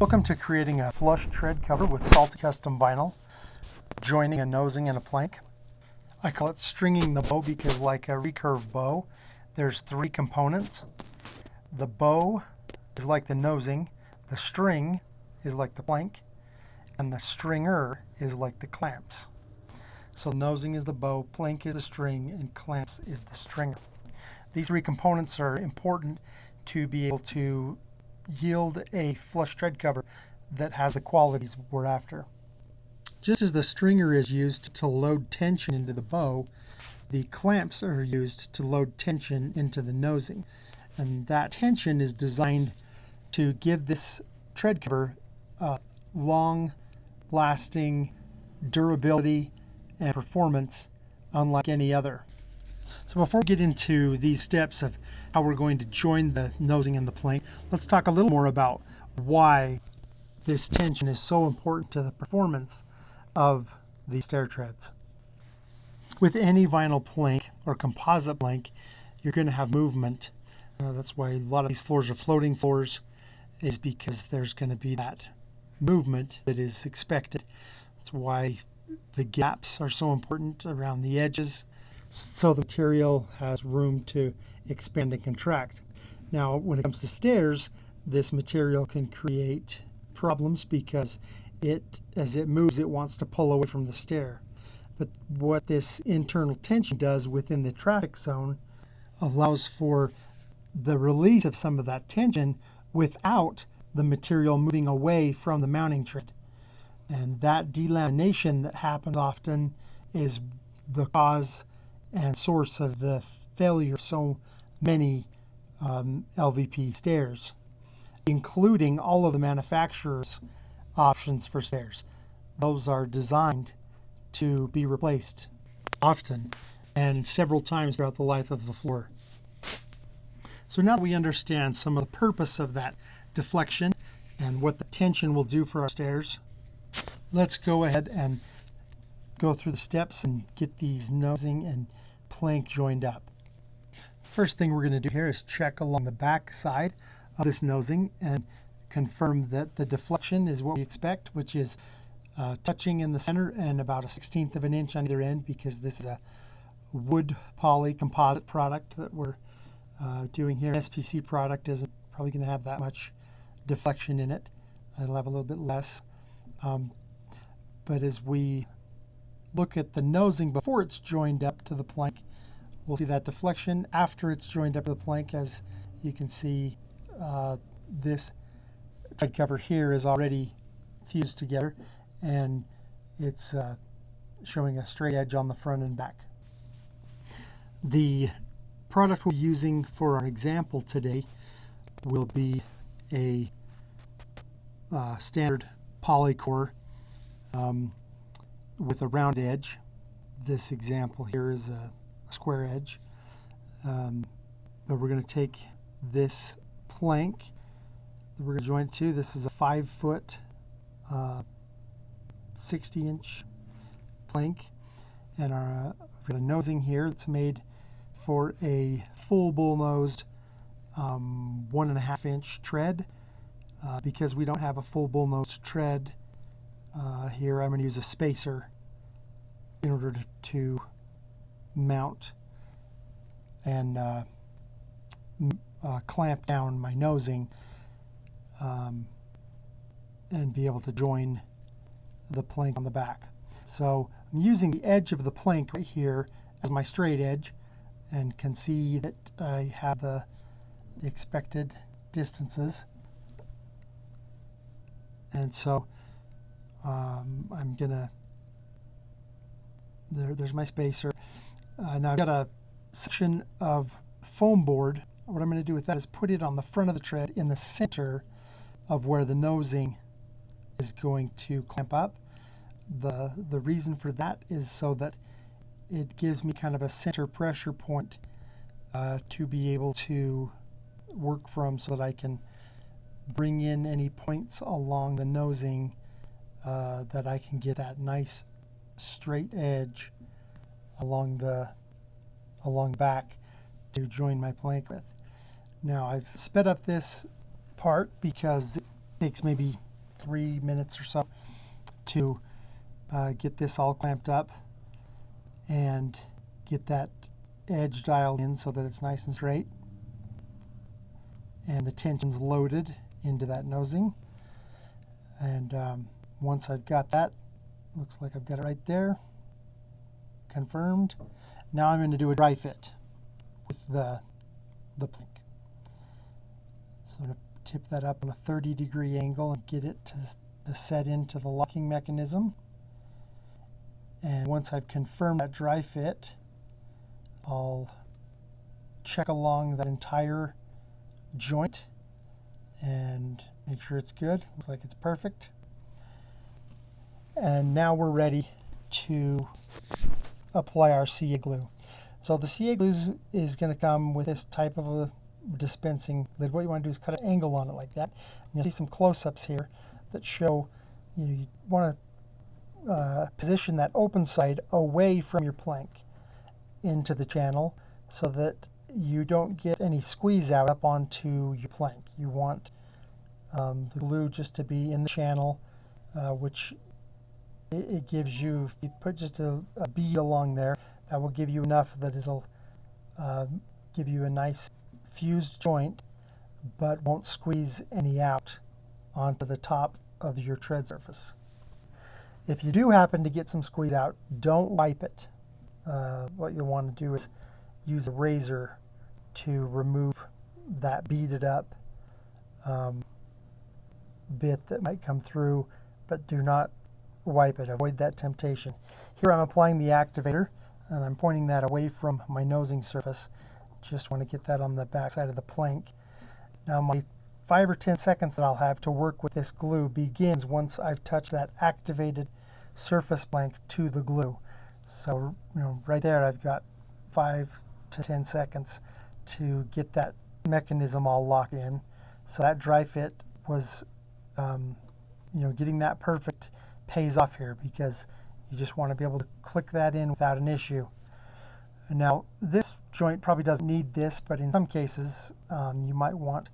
Welcome to creating a flush tread cover with Salty Custom vinyl, joining a nosing and a plank. I call it stringing the bow because, like a recurve bow, there's three components. The bow is like the nosing, the string is like the plank, and the stringer is like the clamps. So nosing is the bow, plank is the string, and clamps is the stringer. These three components are important to be able to yield a flush tread cover that has the qualities we're after. Just as the stringer is used to load tension into the bow, the clamps are used to load tension into the nosing. And that tension is designed to give this tread cover long-lasting durability and performance unlike any other. So before we get into these steps of how we're going to join the nosing and the plank, let's talk a little more about why this tension is so important to the performance of these stair treads. With any vinyl plank or composite plank, you're going to have movement. That's why a lot of these floors are floating floors, is because there's going to be that movement that is expected. That's why the gaps are so important around the edges, so the material has room to expand and contract. Now, when it comes to stairs, this material can create problems because as it moves, it wants to pull away from the stair. But what this internal tension does within the traffic zone allows for the release of some of that tension without the material moving away from the mounting tread. And that delamination that happens often is the cause and source of the failure of so many LVP stairs, including all of the manufacturer's options for stairs. Those are designed to be replaced often and several times throughout the life of the floor. So now that we understand some of the purpose of that deflection and what the tension will do for our stairs, let's go ahead and go through the steps and get these nosing and plank joined up. First thing we're going to do here is check along the back side of this nosing and confirm that the deflection is what we expect, which is touching in the center and about 1/16 of an inch on either end, because this is a wood poly composite product that we're doing here. An SPC product isn't probably going to have that much deflection in it. It'll have a little bit less. But as we look at the nosing before it's joined up to the plank, we'll see that deflection. After it's joined up to the plank, as you can see, this tread cover here is already fused together, and it's showing a straight edge on the front and back. The product we're using for our example today will be a standard polycore with a round edge. This example here is a square edge. But we're going to take this plank that we're going to join it to. This is a 5-foot, 60-inch plank. And we've got a nosing here that's made for a full bull-nosed 1.5-inch tread. Because we don't have a full bull-nosed tread here, I'm going to use a spacer in order to mount and clamp down my nosing and be able to join the plank on the back. So I'm using the edge of the plank right here as my straight edge, and can see that I have the expected distances. And so I'm gonna, there's my spacer. Now I've got a section of foam board. What I'm going to do with that is put it on the front of the tread in the center of where the nosing is going to clamp up. The reason for that is so that it gives me kind of a center pressure point to be able to work from, so that I can bring in any points along the nosing that I can get that nice straight edge along the back to join my plank with. Now I've sped up this part because it takes maybe 3 minutes or so to get this all clamped up and get that edge dialed in so that it's nice and straight and the tension's loaded into that nosing. And once I've got that, looks like I've got it right there, confirmed. Now I'm going to do a dry fit with the plank. So I'm going to tip that up on a 30-degree angle and get it to set into the locking mechanism. And once I've confirmed that dry fit, I'll check along that entire joint and make sure it's good. Looks like it's perfect. And now we're ready to apply our CA glue. So the CA glue is going to come with this type of a dispensing lid. What you want to do is cut an angle on it like that. And you'll see some close-ups here that show you want to position that open side away from your plank into the channel so that you don't get any squeeze out up onto your plank. You want the glue just to be in the channel, which it gives you, if you put just a bead along there, that will give you enough that it'll give you a nice fused joint, but won't squeeze any out onto the top of your tread surface. If you do happen to get some squeeze out, don't wipe it. What you'll want to do is use a razor to remove that beaded up bit that might come through, but do not wipe it. Avoid that temptation. Here I'm applying the activator and I'm pointing that away from my nosing surface. Just want to get that on the back side of the plank. Now my 5 or 10 seconds that I'll have to work with this glue begins once I've touched that activated surface plank to the glue. So right there I've got 5 to 10 seconds to get that mechanism all locked in. So that dry fit was getting that perfect pays off here, because you just want to be able to click that in without an issue. And now this joint probably doesn't need this, but in some cases you might want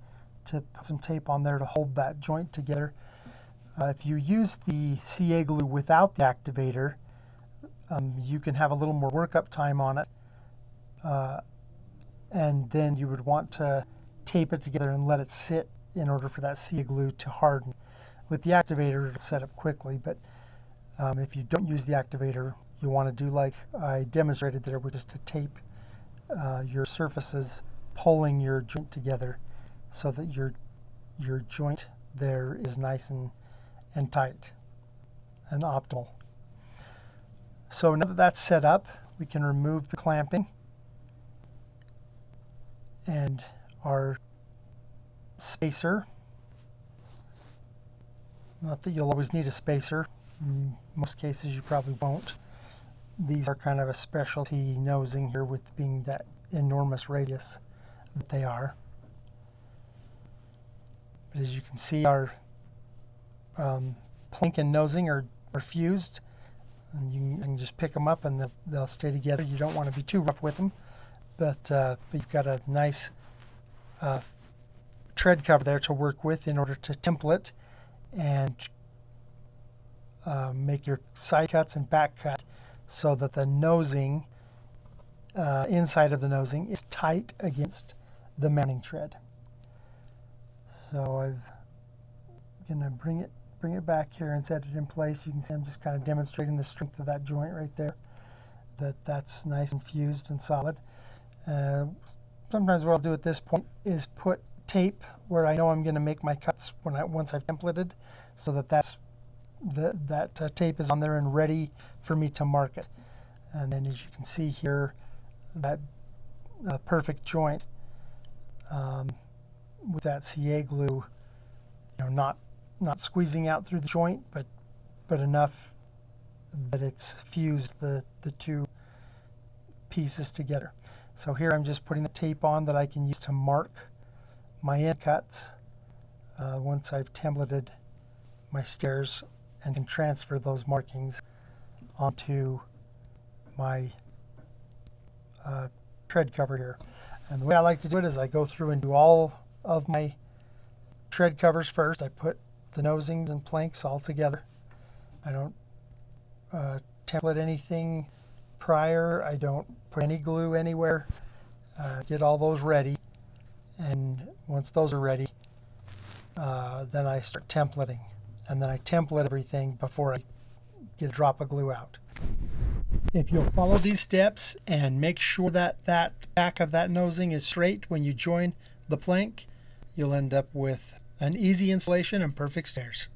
to put some tape on there to hold that joint together. If you use the CA glue without the activator, you can have a little more workup time on it, and then you would want to tape it together and let it sit in order for that CA glue to harden. With the activator, it'll set up quickly, but if you don't use the activator, you want to do like I demonstrated there, which is to tape your surfaces, pulling your joint together so that your joint there is nice and tight and optimal. So now that that's set up, we can remove the clamping, and our spacer. Not that you'll always need a spacer. In most cases you probably won't. These are kind of a specialty nosing here, with being that enormous radius that they are. But as you can see, our plank and nosing are fused, and you can just pick them up and they'll stay together. You don't want to be too rough with them, but you've got a nice tread cover there to work with in order to template and make your side cuts and back cut so that the nosing, inside of the nosing, is tight against the mounting tread. So I'm going to bring it back here and set it in place. You can see I'm just kind of demonstrating the strength of that joint right there, that's nice and fused and solid. Sometimes what I'll do at this point is put tape where I know I'm going to make my cuts once I've templated, so that tape is on there and ready for me to mark it. And then as you can see here, that perfect joint with that CA glue, not squeezing out through the joint, but enough that it's fused the two pieces together. So here I'm just putting the tape on that I can use to mark my end cuts once I've templated my stairs, and can transfer those markings onto my tread cover here. And the way I like to do it is I go through and do all of my tread covers first. I put the nosings and planks all together. I don't template anything prior. I don't put any glue anywhere. Get all those ready, and once those are ready, then I start templating, and then I template everything before I get a drop of glue out. If you'll follow these steps and make sure that that back of that nosing is straight when you join the plank, you'll end up with an easy installation and perfect stairs.